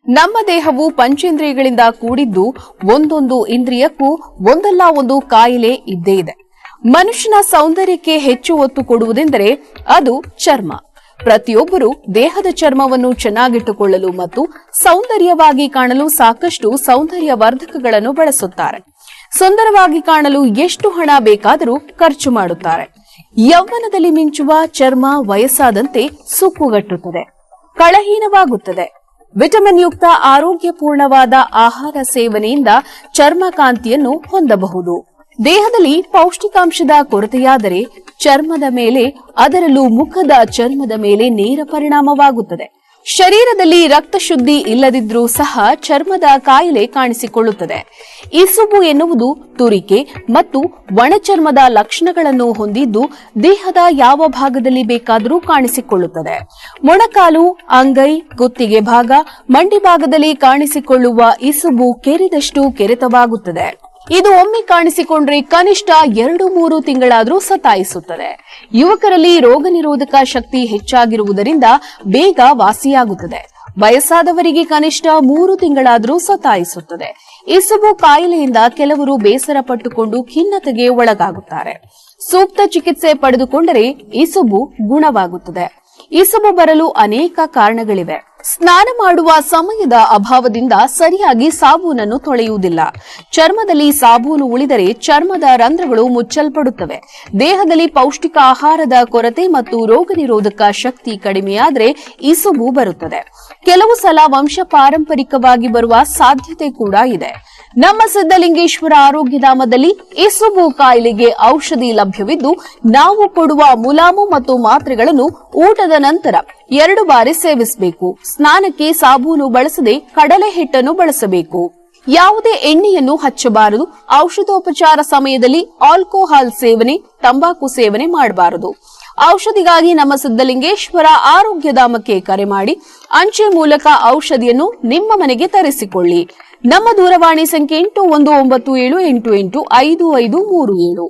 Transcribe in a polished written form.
ನಮ್ಮ ದೇಹವು ಪಂಚೇಂದ್ರಿಯಗಳಿಂದ ಕೂಡಿದ್ದು ಒಂದೊಂದು ಇಂದ್ರಿಯಕ್ಕೂ ಒಂದಲ್ಲ ಒಂದು ಕಾಯಿಲೆ ಇದ್ದೇ ಇದೆ. ಮನುಷ್ಯನ ಸೌಂದರ್ಯಕ್ಕೆ ಹೆಚ್ಚು ಒತ್ತು ಕೊಡುವುದೆಂದರೆ ಅದು ಚರ್ಮ. ಪ್ರತಿಯೊಬ್ಬರು ದೇಹದ ಚರ್ಮವನ್ನು ಚೆನ್ನಾಗಿಟ್ಟುಕೊಳ್ಳಲು ಮತ್ತು ಸೌಂದರ್ಯವಾಗಿ ಕಾಣಲು ಸಾಕಷ್ಟು ಸೌಂದರ್ಯ ವರ್ಧಕಗಳನ್ನು ಬಳಸುತ್ತಾರೆ. ಸುಂದರವಾಗಿ ಕಾಣಲು ಎಷ್ಟು ಹಣ ಬೇಕಾದರೂ ಖರ್ಚು ಮಾಡುತ್ತಾರೆ. ಯೌವನದಲ್ಲಿ ಮಿಂಚುವ ಚರ್ಮ ವಯಸ್ಸಾದಂತೆ ಸುಕ್ಕುಗಟ್ಟುತ್ತದೆ, ಕಳಹೀನವಾಗುತ್ತದೆ. ವಿಟಮಿನ್ ಯುಕ್ತ ಆರೋಗ್ಯಪೂರ್ಣವಾದ ಆಹಾರ ಸೇವನೆಯಿಂದ ಚರ್ಮ ಕಾಂತಿಯನ್ನು ಹೊಂದಬಹುದು. ದೇಹದಲ್ಲಿ ಪೌಷ್ಟಿಕಾಂಶದ ಕೊರತೆಯಾದರೆ ಚರ್ಮದ ಮೇಲೆ, ಅದರಲ್ಲೂ ಮುಖದ ಚರ್ಮದ ಮೇಲೆ ನೇರ ಪರಿಣಾಮವಾಗುತ್ತದೆ. ಶರೀರದಲ್ಲಿ ರಕ್ತ ಶುದ್ಧಿ ಇಲ್ಲದಿದ್ರೂ ಸಹ ಚರ್ಮದ ಕಾಯಿಲೆ ಕಾಣಿಸಿಕೊಳ್ಳುತ್ತದೆ. ಇಸುಬು ಎನ್ನುವುದು ತುರಿಕೆ ಮತ್ತು ಒಣಚರ್ಮದ ಲಕ್ಷಣಗಳನ್ನು ಹೊಂದಿದ್ದು ದೇಹದ ಯಾವ ಭಾಗದಲ್ಲಿ ಬೇಕಾದರೂ ಕಾಣಿಸಿಕೊಳ್ಳುತ್ತದೆ. ಮೊಣಕಾಲು, ಅಂಗೈ, ಕುತ್ತಿಗೆ ಭಾಗ, ಮಂಡಿ ಭಾಗದಲ್ಲಿ ಕಾಣಿಸಿಕೊಳ್ಳುವ ಇಸುಬು ಕೆರೆದಷ್ಟು ಕೆರೆತವಾಗುತ್ತದೆ. ಇದು ಒಮ್ಮೆ ಕಾಣಿಸಿಕೊಂಡ್ರೆ ಕನಿಷ್ಠ 2-3 ತಿಂಗಳಾದರೂ ಸತಾಯಿಸುತ್ತದೆ. ಯುವಕರಲ್ಲಿ ರೋಗ ನಿರೋಧಕ ಶಕ್ತಿ ಹೆಚ್ಚಾಗಿರುವುದರಿಂದ ಬೇಗ ವಾಸಿಯಾಗುತ್ತದೆ. ವಯಸ್ಸಾದವರಿಗೆ ಕನಿಷ್ಠ 3 ತಿಂಗಳಾದರೂ ಸತಾಯಿಸುತ್ತದೆ. ಇಸುಬು ಕಾಯಿಲೆಯಿಂದ ಕೆಲವರು ಬೇಸರ ಪಟ್ಟುಕೊಂಡು ಖಿನ್ನತೆಗೆ ಒಳಗಾಗುತ್ತಾರೆ. ಸೂಕ್ತ ಚಿಕಿತ್ಸೆ ಪಡೆದುಕೊಂಡರೆ ಇಸುಬು ಗುಣವಾಗುತ್ತದೆ. ಇಸುಬು ಬರಲು ಅನೇಕ ಕಾರಣಗಳಿವೆ. ಸ್ನಾನ ಮಾಡುವ ಸಮಯದ ಅಭಾವದಿಂದ ಸರಿಯಾಗಿ ಸಾಬೂನನ್ನು ತೊಳೆಯುವುದಿಲ್ಲ. ಚರ್ಮದಲ್ಲಿ ಸಾಬೂನು ಉಳಿದರೆ ಚರ್ಮದ ರಂಧ್ರಗಳು ಮುಚ್ಚಲ್ಪಡುತ್ತವೆ. ದೇಹದಲ್ಲಿ ಪೌಷ್ಟಿಕ ಆಹಾರದ ಕೊರತೆ ಮತ್ತು ರೋಗ ನಿರೋಧಕ ಶಕ್ತಿ ಕಡಿಮೆಯಾದರೆ ಇಸುಬು ಬರುತ್ತದೆ. ಕೆಲವು ಸಲ ವಂಶ ಪಾರಂಪರಿಕವಾಗಿ ಬರುವ ಸಾಧ್ಯತೆ ಕೂಡ ಇದೆ. ನಮ್ಮ ಸಿದ್ದಲಿಂಗೇಶ್ವರ ಆರೋಗ್ಯಧಾಮದಲ್ಲಿ ಇಸುಬು ಕಾಯಿಲೆಗೆ ಔಷಧಿ ಲಭ್ಯವಿದ್ದು, ನಾವು ಕೊಡುವ ಮುಲಾಮು ಮತ್ತು ಮಾತ್ರೆಗಳನ್ನು ಊಟದ ನಂತರ 2 ಬಾರಿ ಸೇವಿಸಬೇಕು. ಸ್ನಾನಕ್ಕೆ ಸಾಬೂನು ಬಳಸದೆ ಕಡಲೆ ಹಿಟ್ಟನ್ನು ಬಳಸಬೇಕು. ಯಾವುದೇ ಎಣ್ಣೆಯನ್ನು ಹಚ್ಚಬಾರದು. ಔಷಧೋಪಚಾರ ಸಮಯದಲ್ಲಿ ಆಲ್ಕೋಹಾಲ್ ಸೇವನೆ, ತಂಬಾಕು ಸೇವನೆ ಮಾಡಬಾರದು. ಔಷಧಿಗಾಗಿ ನಮ್ಮ ಸಿದ್ದಲಿಂಗೇಶ್ವರ ಆರೋಗ್ಯಧಾಮಕ್ಕೆ ಕರೆ ಮಾಡಿ ಅಂಚೆ ಮೂಲಕ ಔಷಧಿಯನ್ನು ನಿಮ್ಮ ಮನೆಗೆ ತರಿಸಿಕೊಳ್ಳಿ. ನಮ್ಮ ದೂರವಾಣಿ ಸಂಖ್ಯೆ 8197885537.